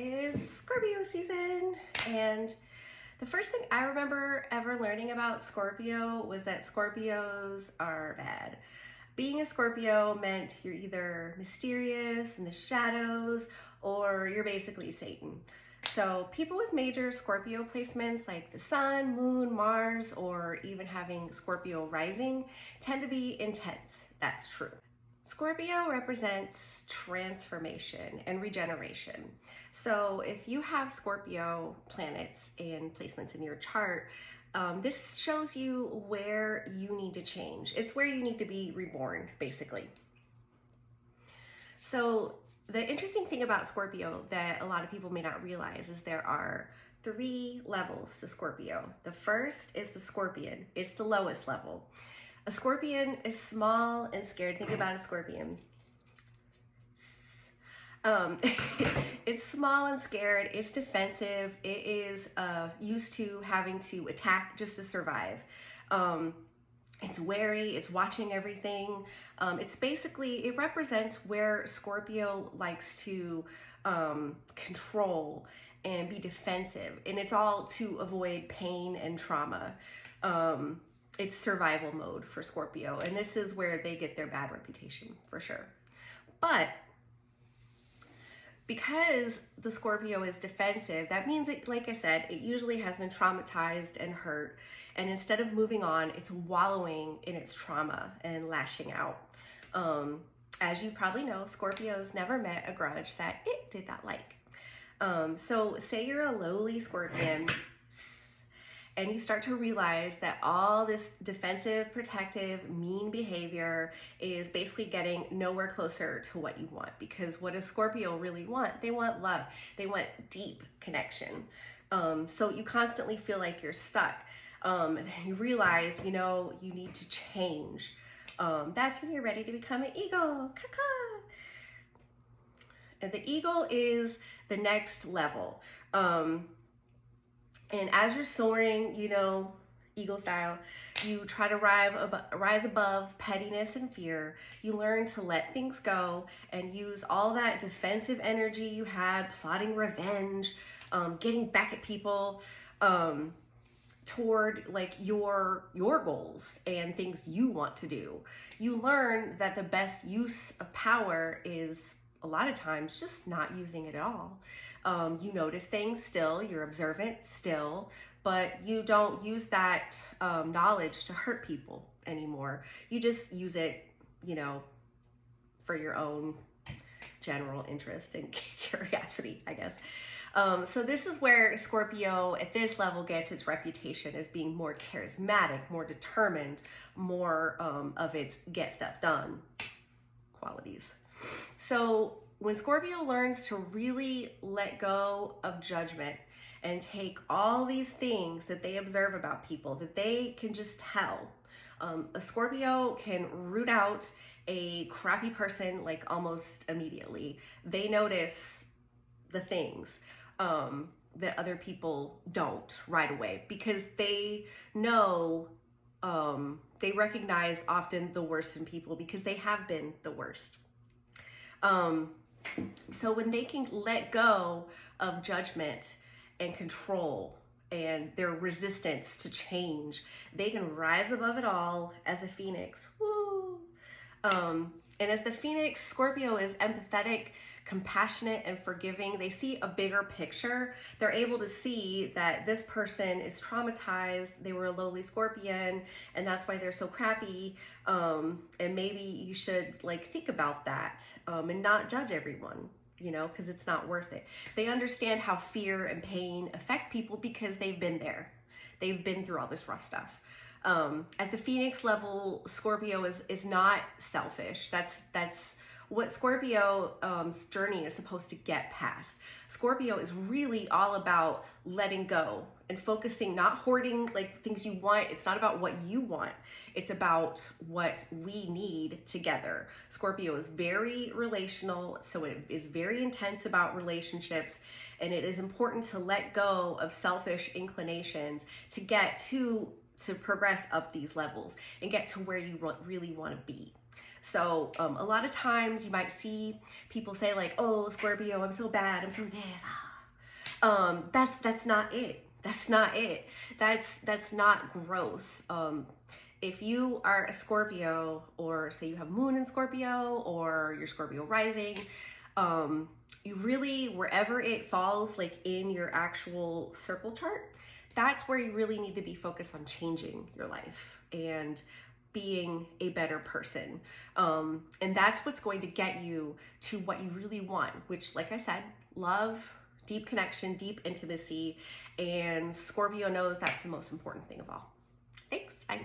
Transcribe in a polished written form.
is Scorpio season, and the first thing I remember ever learning about Scorpio was that Scorpios are bad. Being a Scorpio meant you're either mysterious in the shadows or you're basically Satan. So people with major Scorpio placements like the Sun, Moon, Mars, or even having Scorpio rising tend to be intense. That's true. Scorpio represents transformation and regeneration. So if you have Scorpio planets and placements in your chart, this shows you where you need to change. It's where you need to be reborn, basically. So the interesting thing about Scorpio that a lot of people may not realize is there are 3 levels to Scorpio. The first is the Scorpion. It's the lowest level. A Scorpion is small and scared. Think about a scorpion. It's small and scared. It's defensive. It is used to having to attack just to survive. It's wary. It's watching everything. It represents where Scorpio likes to control and be defensive. And it's all to avoid pain and trauma. It's survival mode for Scorpio, and this is where they get their bad reputation for sure. But because the Scorpio is defensive, that means it, like I said, it usually has been traumatized and hurt, and instead of moving on, it's wallowing in its trauma and lashing out. As you probably know, Scorpios never met a grudge that it did not like. So say you're a lowly Scorpion, and you start to realize that all this defensive, protective, mean behavior is basically getting nowhere closer to what you want. Because what does Scorpio really want? They want love. They want deep connection. So you constantly feel like you're stuck. And then you realize, you need to change. That's when you're ready to become an eagle. Caca. And the eagle is the next level. And as you're soaring, eagle style, you try to rise above pettiness and fear. You learn to let things go and use all that defensive energy you had, plotting revenge, getting back at people, toward like your goals and things you want to do. You learn that the best use of power is a lot of times just not using it at all. You notice things still, you're observant still, but you don't use that knowledge to hurt people anymore. You just use it, for your own general interest and curiosity, I guess. So this is where Scorpio at this level gets its reputation as being more charismatic, more determined, more of its get stuff done qualities. So when Scorpio learns to really let go of judgment and take all these things that they observe about people that they can just tell, a Scorpio can root out a crappy person like almost immediately. They notice the things that other people don't right away because they know, they recognize often the worst in people because they have been the worst. So when they can let go of judgment and control and their resistance to change, they can rise above it all as a phoenix. Woo! And as the phoenix, Scorpio is empathetic, compassionate, and forgiving. They see a bigger picture. They're able to see that this person is traumatized. They were a lowly Scorpion, and that's why they're so crappy. And maybe you should think about that and not judge everyone, because it's not worth it. They understand how fear and pain affect people because they've been there. They've been through all this rough stuff. At the Phoenix level, Scorpio is not selfish. That's what Scorpio's journey is supposed to get past. Scorpio is really all about letting go and focusing, not hoarding things you want. It's not about what you want. It's about what we need together. Scorpio is very relational, so it is very intense about relationships, and it is important to let go of selfish inclinations to get to progress up these levels and get to where you really want to be. So a lot of times you might see people say oh, Scorpio, I'm so bad, I'm so this. That's not it. That's not it. That's not growth. If you are a Scorpio, or say you have moon in Scorpio, or your Scorpio rising, you really, wherever it falls, like in your actual circle chart, that's where you really need to be focused on changing your life and being a better person. And that's what's going to get you to what you really want, which, like I said, love, deep connection, deep intimacy. And Scorpio knows that's the most important thing of all. Thanks. Bye.